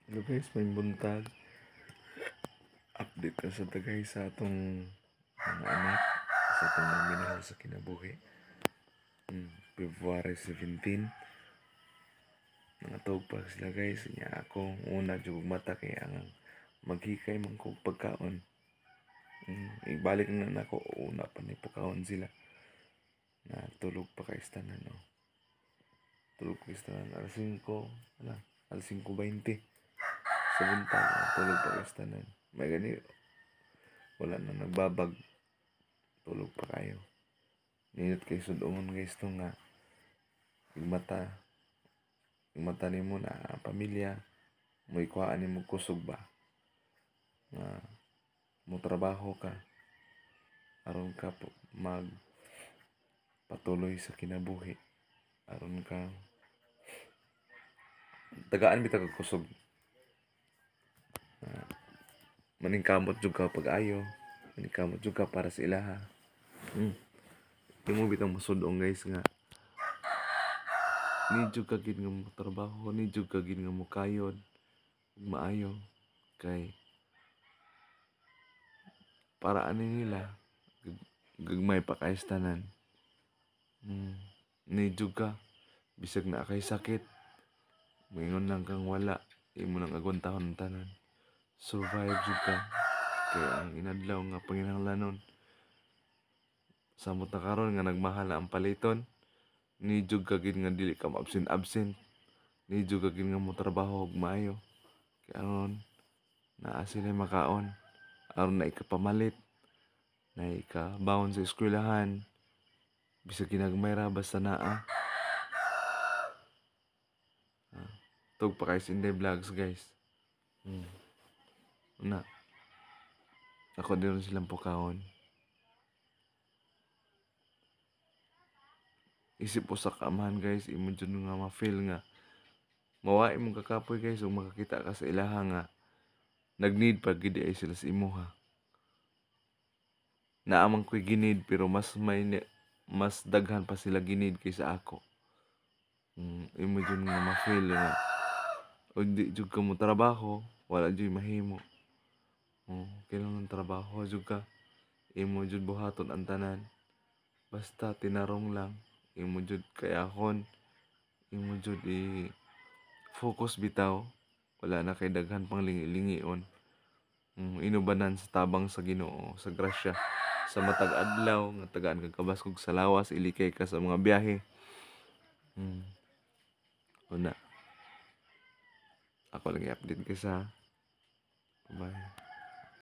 Hello guys, may buntag. Update na sa tagay sa atong mga anak sa atong mga minahal sa kinabuhi. February 17. Nangatog pa sila guys. Niya ako una jug mata kay ang maghikay man kog pagkaon. Ibalik na nako una pa ni pagkaon sila. Na tulog pa kay istanan no. Tulog pa istanan alas 5, alas 5:20. Sa buntag tulog pa kay istanan. May gani wala na nagbabag, tulog pa kayo. Ninot kay sudungon guys to nga yung mata nimo na pamilya mo ikuhaan nimo kusog ba nga mo trabaho ka aron ka mag patuloy sa kinabuhi, aron ka tagaan bitaw kag kusog. Maningkamot jud ka pag-ayo, maningkamot jud ka para sa ilaha. Imo bitang masudong guys nga ni jud ka gid nga mo trabaho, ni jud ka gid nga mo kayod ug maayo kay para ani nila gagmay pa kay tanan. Ni jud ka bisag na kay sakit moingon lang kang wala, imo nang agwantahon ang tanan. Survive jud ka kay ang inadlaw nga panginahanglanon samot na karon nga nagmahal na ang paliton, ni jud ka gid nga dili ka absent, ni jud ka gid nga mo trabaho og maayo kay aron naa sila makaon, aron na ikapamalit, na ikabawon sa eskwelahan, bisag ginagmay ra basta naa. Tug pa kay Inday Vlogs guys. Una ako din silang pukaon. Isip po sa kaamahan guys, imo jud nga ma-feel nga mawai mong kakapoy guys ug makakita ka sa ilaha nga nag-need pa gid ay sila sa imuha. Naamang ko'y ginid pero mas daghan pa sila ginid kaysa ako. Imo jud nga ma-feel nga ug di jud ka mo trabaho, wala jud mahimo. Kailangan trabaho jud ka. Imo jud buhaton ang tanan. Basta tinarong lang, imo jud kayahon, imo jud i-focus bitaw. Wala na kay daghan pang lingi-lingion. Inubanan sa tabang sa Ginoo, sa grasya. Sa matag adlaw nga tagaan kag kabaskog sa lawas, ilikay ka sa mga biyahe. Una. Ako lang i-update ka sa bye.